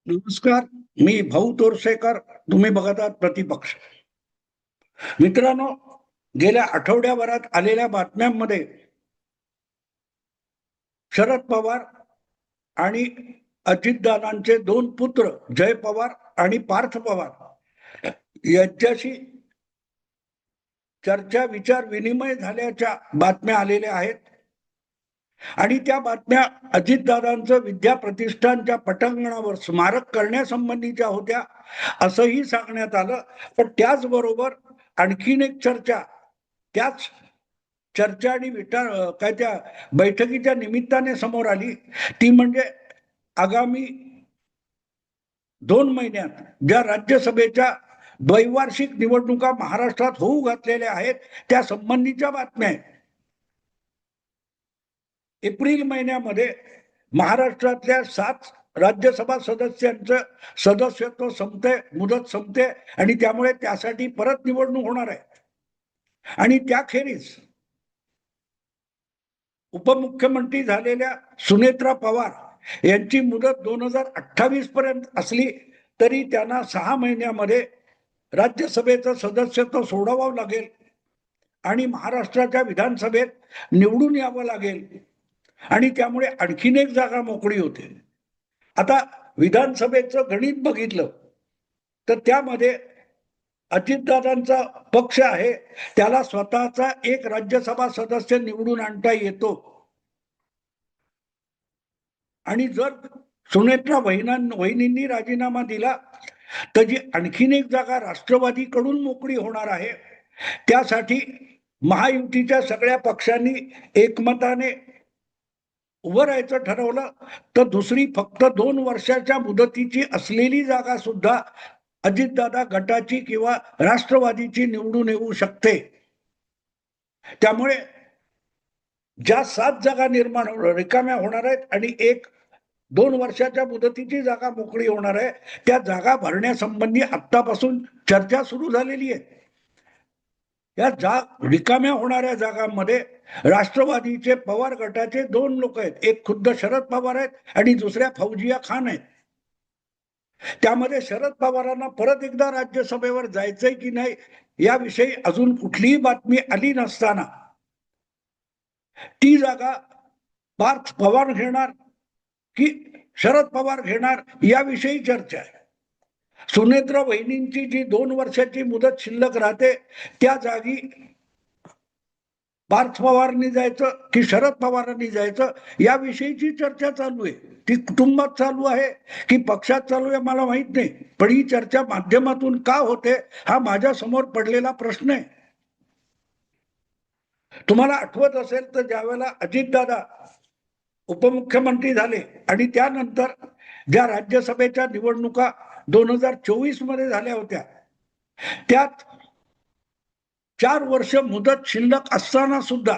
नमस्कार. मी भाऊ तोरसेकर. तुम्ही बघत आहात प्रतिपक्ष. मित्रांनो, गेल्या आठवड्याभरात आलेल्या बातम्यांमध्ये शरद पवार आणि अजितदादांचे दोन पुत्र जय पवार आणि पार्थ पवार यांच्याशी चर्चा विचार विनिमय झाल्याच्या बातम्या आलेल्या आहेत. आणि त्या बातम्या अजितदादांचं विद्या प्रतिष्ठानच्या पटांगणावर स्मारक करण्यासंबंधीच्या होत्या असंही सांगण्यात आलं. पण त्याचबरोबर आणखीन एक चर्चा त्याच चर्चा आणि काय त्या बैठकीच्या निमित्ताने समोर आली. ती म्हणजे आगामी 2 महिन्यात ज्या राज्यसभेच्या द्वैवार्षिक निवडणुका महाराष्ट्रात होऊ घातलेल्या आहेत त्या संबंधीच्या बातम्या आहेत. एप्रिल महिन्यामध्ये महाराष्ट्रातल्या 7 राज्यसभा सदस्यांचं सदस्यत्व संपते, मुदत संपते आणि त्यामुळे त्यासाठी परत निवडणूक होणार आहे. आणि त्याखेरीज उपमुख्यमंत्री झालेल्या सुनेत्रा पवार यांची मुदत 2028 पर्यंत असली तरी त्यांना 6 महिन्यामध्ये राज्यसभेचं सदस्यत्व सोडावं लागेल आणि महाराष्ट्राच्या विधानसभेत निवडून यावं लागेल आणि त्यामुळे आणखीन एक जागा मोकळी होते. आता विधानसभेचं गणित बघितलं तर त्यामध्ये अजितदादांचा पक्ष आहे त्याला स्वतःचा एक राज्यसभा सदस्य निवडून आणता येतो. आणि जर सुनेत्रा वहिनींनी राजीनामा दिला तर जी आणखीन एक जागा राष्ट्रवादीकडून मोकळी होणार आहे. त्यासाठी महायुतीच्या सगळ्या पक्षांनी एकमताने उभं राहायचं ठरवलं तर दुसरी फक्त 2 वर्षाच्या मुदतीची असलेली जागा सुद्धा अजितदादा गटाची किंवा राष्ट्रवादीची निवडून येऊ शकते. त्यामुळे ज्या 7 जागा निर्माण रिकाम्या होणार आहेत आणि 1-2 वर्षाच्या मुदतीची जागा मोकळी होणार आहे त्या जागा भरण्यासंबंधी आतापासून चर्चा सुरू झालेली आहे. या रिकाम्या होणाऱ्या जागांमध्ये राष्ट्रवादीचे पवार गटाचे 2 लोक आहेत. एक खुद्द शरद पवार आहेत आणि दुसऱ्या फौजिया खान आहेत. त्यामध्ये शरद पवारांना परत एकदा राज्यसभेवर जायचंय की नाही याविषयी अजून कुठलीही बातमी आली नसताना ती जागा पार्थ पवार घेणार की शरद पवार घेणार याविषयी चर्चा आहे. सुनेत्रा वहिनींची जी 2 वर्षाची मुदत शिल्लक राहते त्या जागी पार्थ पवारांनी जायचं की शरद पवारांनी जायचं याविषयीची चर्चा चालू आहे. ती कुटुंबात चालू आहे की पक्षात चालू आहे मला माहित नाही, पण ही चर्चा माध्यमातून का होते हा माझ्या समोर पडलेला प्रश्न आहे. तुम्हाला आठवत असेल तर ज्यावेळेला अजितदादा उपमुख्यमंत्री झाले आणि त्यानंतर ज्या राज्यसभेच्या निवडणुका 2024 मध्ये झाल्या होत्या त्यात 4 वर्ष मुदत शिल्लक असताना सुद्धा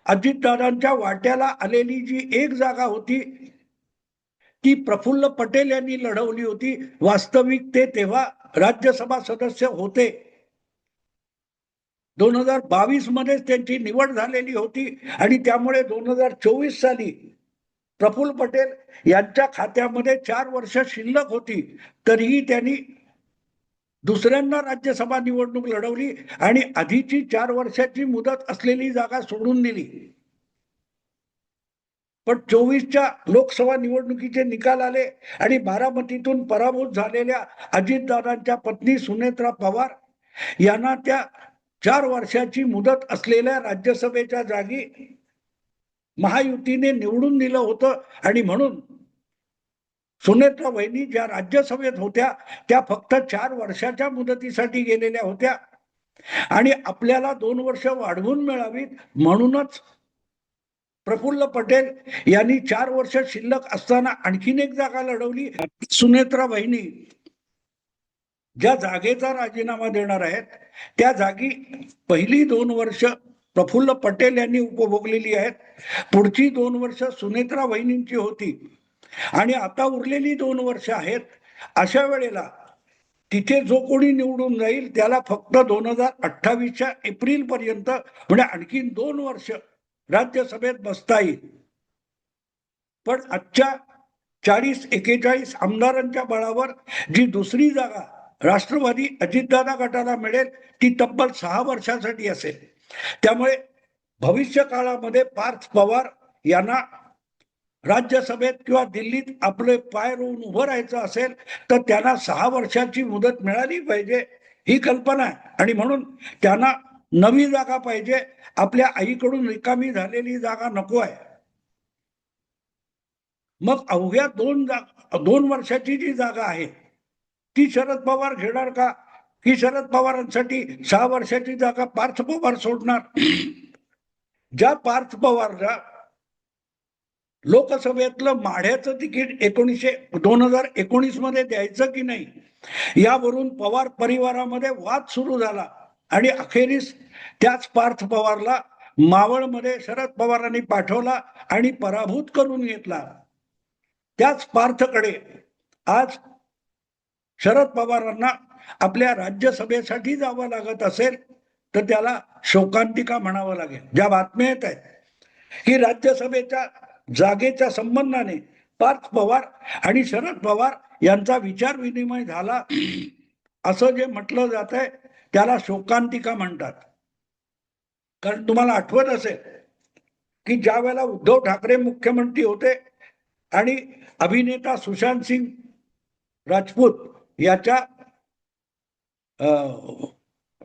अजितदादांच्या वाट्याला आलेली जी एक जागा होती ती प्रफुल्ल पटेल यांनी लढवली होती. वास्तविक ते तेव्हा राज्यसभा सदस्य होते. 2022 मध्ये त्यांची निवड झालेली होती आणि त्यामुळे 2024 साली प्रफुल्ल पटेल यांच्या खात्यामध्ये 4 वर्ष शिल्लक होती तरीही त्यांनी दुसऱ्यांदा राज्यसभा निवडणूक लढवली आणि आधीची 4 वर्षाची मुदत असलेली जागा सोडून दिली. पण 24च्या लोकसभा निवडणुकीचे निकाल आले आणि बारामतीतून पराभूत झालेल्या अजितदादांच्या पत्नी सुनेत्रा पवार यांना त्या 4 वर्षाची मुदत असलेल्या राज्यसभेच्या जागी महायुतीने निवडून दिलं होतं आणि म्हणून सुनेत्रा वहिनी ज्या राज्यसभेत होत्या त्या फक्त 4 वर्षाच्या मुदतीसाठी गेलेल्या होत्या आणि आपल्याला 2 वर्ष वाढवून मिळावीत म्हणूनच प्रफुल्ल पटेल यांनी 4 वर्ष शिल्लक असताना आणखीन एक जागा लढवली. सुनेत्रा वहिनी ज्या जागेचा राजीनामा देणार आहेत त्या जागी पहिली 2 वर्ष प्रफुल्ल पटेल यांनी उपभोगलेली आहेत. पुढची 2 वर्ष सुनेत्रा वहिनींची होती आणि आता उरलेली 2 वर्ष आहेत. अशा वेळेला तिथे जो कोणी निवडून जाईल त्याला फक्त 2028च्या एप्रिल पर्यंत म्हणजे आणखीन 2 वर्ष राज्यसभेत बसता येईल. पण आजच्या 40-41 आमदारांच्या बळावर जी दुसरी जागा राष्ट्रवादी अजितदादा गटाला मिळेल ती तब्बल 6 वर्षासाठी असेल. त्यामुळे भविष्य काळामध्ये पार्थ पवार यांना राज्यसभेत किंवा दिल्लीत आपले पाय रोवून उभं राहायचं असेल तर त्यांना 6 वर्षाची मुदत मिळाली पाहिजे, ही कल्पना आहे. आणि म्हणून त्यांना नवी जागा पाहिजे. आपल्या आईकडून रिकामी झालेली जागा नको आहे. मग अवघ्या 2 वर्षाची जी जागा आहे ती शरद पवार घेणार का, की शरद पवारांसाठी 6 वर्षाची जागा पार्थ पवार सोडणार? ज्या पार्थ पवारला लोकसभेतलं माढ्याचं तिकीट 2019 मध्ये द्यायचं की नाही यावरून पवार परिवारामध्ये वाद सुरू झाला आणि अखेरीस त्याच पार्थ पवारला मावळमध्ये शरद पवारांनी पाठवला आणि पराभूत करून घेतला. त्याच पार्थकडे आज शरद पवारांना आपल्या राज्यसभेसाठी जावं लागत असेल तर त्याला शोकांतिका म्हणावं लागेल. ज्या बातम्या येत आहेत की राज्यसभेच्या जागेच्या संबंधाने पार्थ पवार आणि शरद पवार यांचा विचार विनिमय झाला असं जे म्हटलं जात आहे त्याला शोकांतिका म्हणतात. कारण तुम्हाला आठवत असेल की ज्या वेळेला उद्धव ठाकरे मुख्यमंत्री होते आणि अभिनेता सुशांत सिंग राजपूत याच्या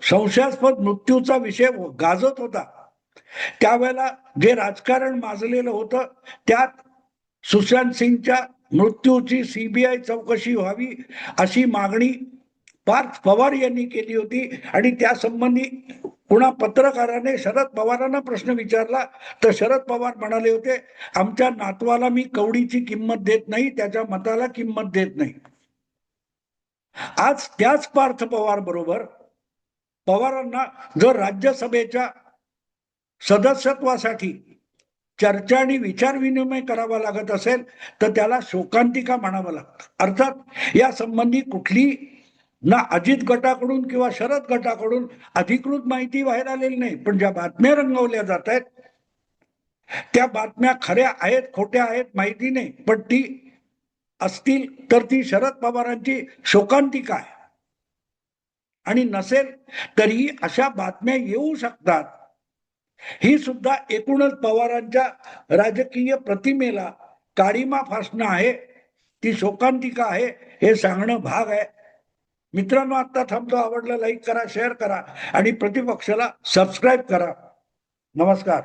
संशयास्पद मृत्यूचा विषय गाजत होता, त्यावेळेला जे राजकारण माजलेलं होतं त्यात सुशांत सिंगच्या मृत्यूची सीबीआय चौकशी व्हावी अशी मागणी पार्थ पवार यांनी केली होती. आणि त्या संबंधी पुन्हा पत्रकाराने शरद पवारांना प्रश्न विचारला तर शरद पवार म्हणाले होते, आमच्या नातवाला मी कवडीची किंमत देत नाही, त्याच्या मताला किंमत देत नाही. आज त्याच पार्थ पवार बरोबर पवारांना जर राज्यसभेच्या सदस्यत्वासाठी चर्चा आणि विचार विनिमय करावा लागत असेल तर त्याला शोकांतिका म्हणावं लागतं. अर्थात या संबंधी कुठली ना अजित गटाकडून किंवा शरद गटाकडून अधिकृत माहिती बाहेर आलेली नाही, पण ज्या बातम्या रंगवल्या जात आहेत त्या बातम्या खऱ्या आहेत खोट्या आहेत माहिती नाही, पण ती असतील तर ती शरद पवारांची शोकांतिका आहे. आणि नसेल तरीही अशा बातम्या येऊ शकतात. ही सुद्धा एकूणच पवारांच्या राजकीय प्रतिमेला काळीमा फासणं आहे, ती शोकांतिका आहे हे सांगणं भाग आहे. मित्रांनो, आता थांबतो. आवडलं लाईक करा, शेअर करा आणि प्रतिपक्षाला सबस्क्राईब करा. नमस्कार.